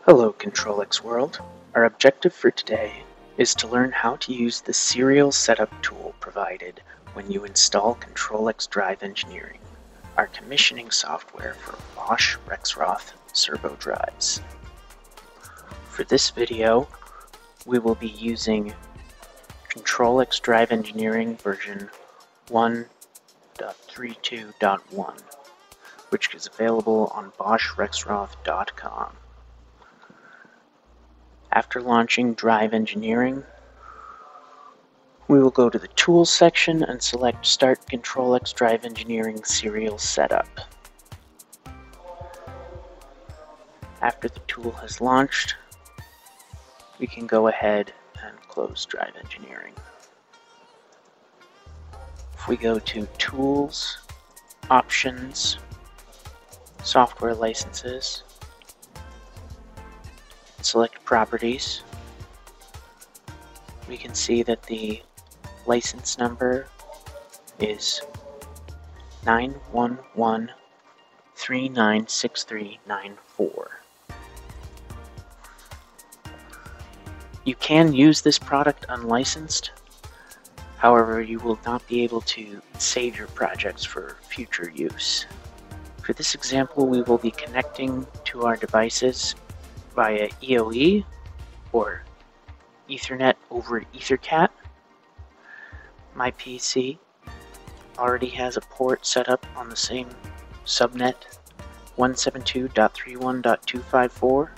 Hello ctrlX world. Our objective for today is to learn how to use the serial setup tool provided when you install ctrlX Drive Engineering, our commissioning software for Bosch Rexroth servo drives. For this video, we will be using ctrlX Drive Engineering version 1.32.1, which is available on boschrexroth.com. After launching Drive Engineering, we will go to the Tools section and select Start ctrlX Drive Engineering Serial Setup. After the tool has launched, we can go ahead and close Drive Engineering. If we go to Tools, Options, Software Licenses, select Properties, we can see that the license number is 911396394. You can use this product unlicensed, however you will not be able to save your projects for future use. For this example, we will be connecting to our devices via EoE or Ethernet over EtherCAT. My PC already has a port set up on the same subnet 172.31.254,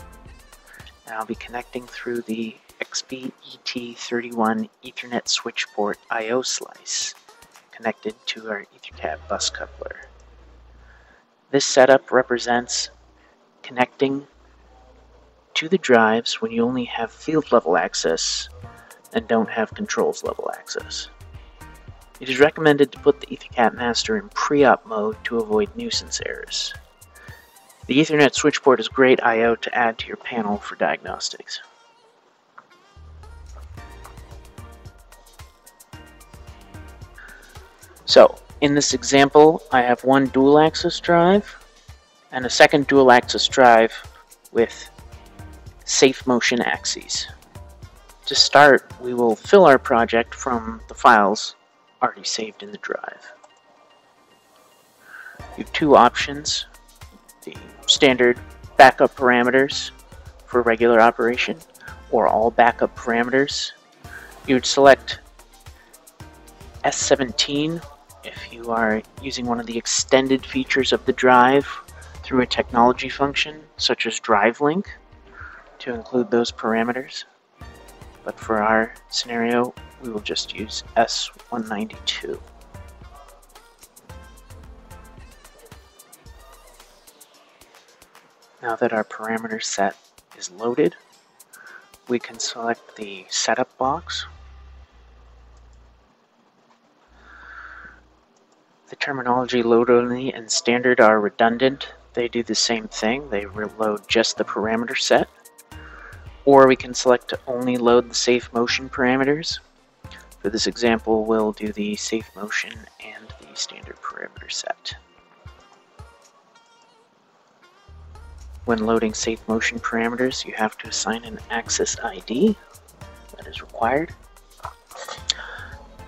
and I'll be connecting through the XP-ET31 Ethernet switch port I/O slice connected to our EtherCAT bus coupler. This setup represents connecting to the drives when you only have field level access and don't have controls level access. It is recommended to put the EtherCAT master in pre-op mode to avoid nuisance errors. The Ethernet switch port is great I/O to add to your panel for diagnostics. So, in this example, I have one dual axis drive and a second dual axis drive with SafeMotion axes. To start, we will fill our project from the files already saved in the drive. You have two options: the standard backup parameters for regular operation, or all backup parameters. You would select S17 if you are using one of the extended features of the drive through a technology function such as drive link to include those parameters, but for our scenario we will just use S192. Now that our parameter set is loaded, we can select the setup box. The terminology load only and standard are redundant. They do the same thing. They reload just the parameter set. Or we can select to only load the SafeMotion parameters. For this example, we'll do the SafeMotion and the standard parameter set. When loading SafeMotion parameters, you have to assign an access ID. That is required.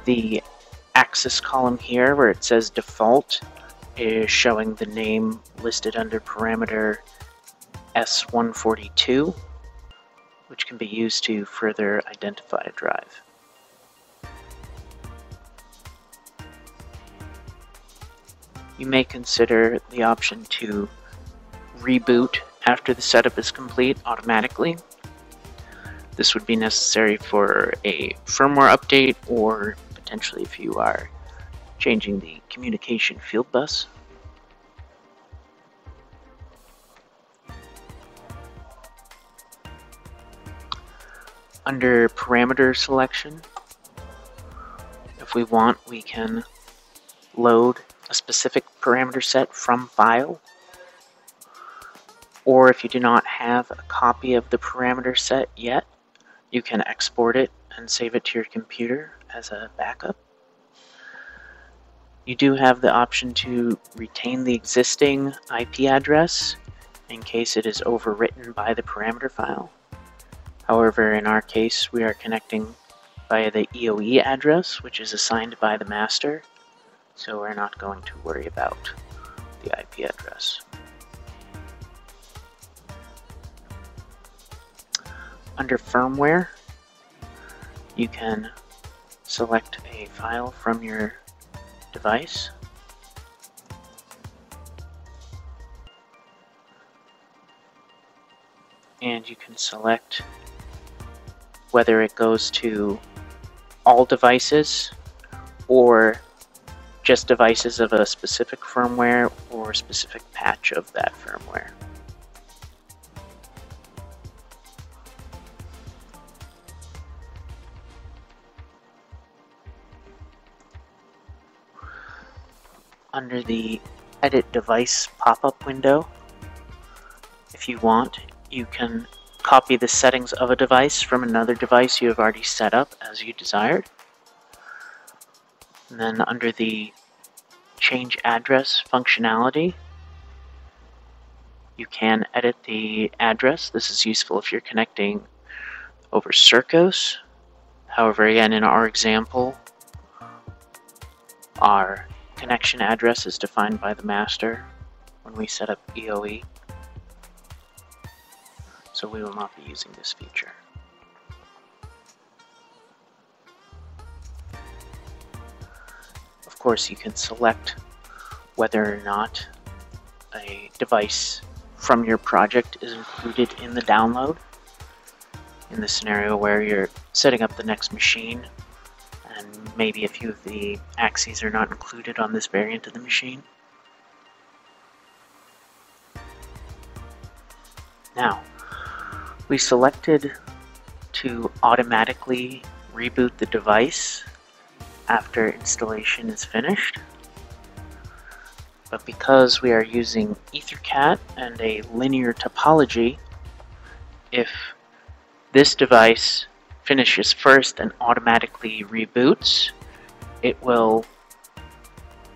The access column here, where it says default, is showing the name listed under parameter S142. Which can be used to further identify a drive. You may consider the option to reboot after the setup is complete automatically. This would be necessary for a firmware update or potentially if you are changing the communication field bus. Under parameter selection, if we want, we can load a specific parameter set from file, or if you do not have a copy of the parameter set yet, you can export it and save it to your computer as a backup. You do have the option to retain the existing IP address in case it is overwritten by the parameter file. However, in our case, we are connecting via the EOE address, which is assigned by the master, so we're not going to worry about the IP address. Under Firmware, you can select a file from your device. And you can select whether it goes to all devices or just devices of a specific firmware or a specific patch of that firmware. Under the Edit Device pop-up window, if you want, you can copy the settings of a device from another device you have already set up as you desired. And then under the Change Address functionality, you can edit the address. This is useful if you're connecting over Circos. However, again, in our example, our connection address is defined by the master when we set up EOE. So we will not be using this feature. Of course, you can select whether or not a device from your project is included in the download. In the scenario where you're setting up the next machine and maybe a few of the axes are not included on this variant of the machine. Now, we selected to automatically reboot the device after installation is finished. But because we are using EtherCAT and a linear topology, if this device finishes first and automatically reboots, it will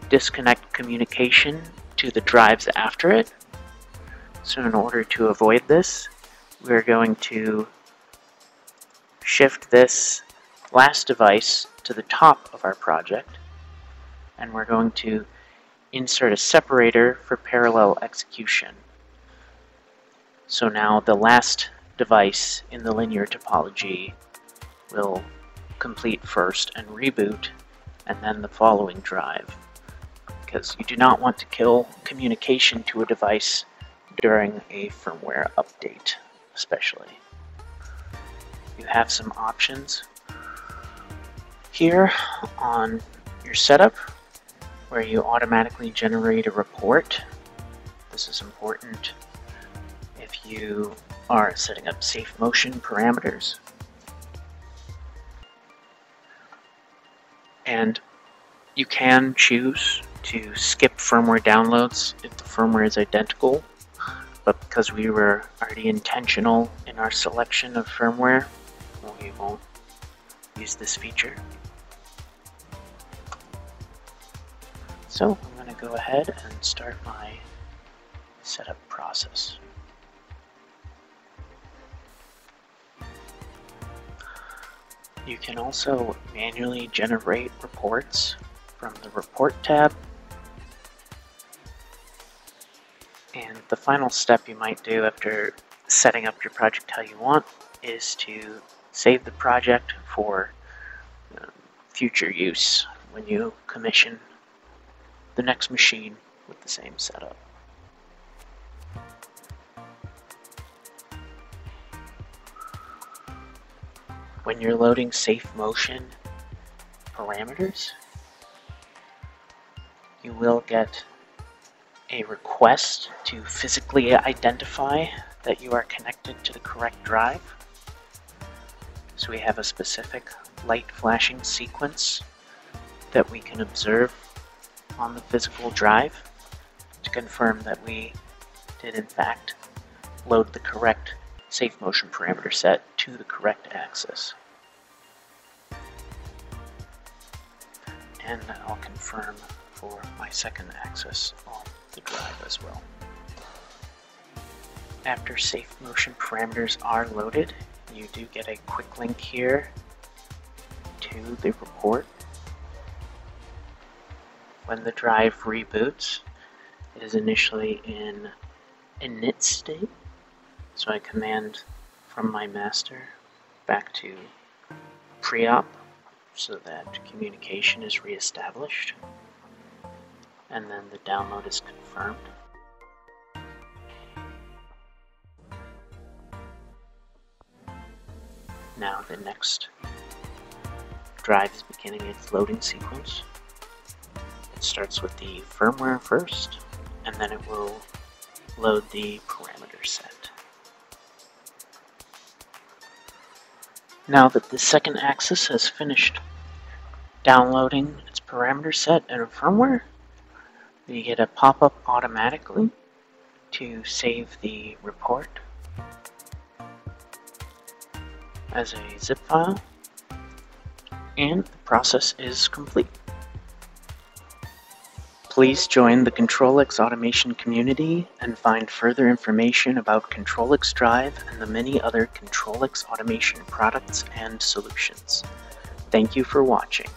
disconnect communication to the drives after it. So in order to avoid this, we're going to shift this last device to the top of our project, and we're going to insert a separator for parallel execution. So now the last device in the linear topology will complete first and reboot, and then the following drive, because you do not want to kill communication to a device during a firmware update, especially. You have some options here on your setup where you automatically generate a report. This is important if you are setting up SafeMotion parameters. And you can choose to skip firmware downloads if the firmware is identical, but because we were already intentional in our selection of firmware, we won't use this feature. So I'm going to go ahead and start my setup process. You can also manually generate reports from the Report tab. And the final step you might do after setting up your project how you want is to save the project for future use when you commission the next machine with the same setup. When you're loading SafeMotion parameters, you will get a request to physically identify that you are connected to the correct drive. So we have a specific light flashing sequence that we can observe on the physical drive to confirm that we did in fact load the correct SafeMotion parameter set to the correct axis. And I'll confirm for my second axis on the drive as well. After SafeMotion parameters are loaded, you do get a quick link here to the report. When the drive reboots, it is initially in init state, so I command from my master back to pre-op so that communication is reestablished, and then the download is confirmed. Now the next drive is beginning its loading sequence. It starts with the firmware first, and then it will load the parameter set. Now that the second axis has finished downloading its parameter set and firmware, you get a pop-up automatically to save the report as a zip file, and the process is complete. Please join the ctrlX automation community and find further information about ctrlX Drive and the many other ctrlX automation products and solutions. Thank you for watching.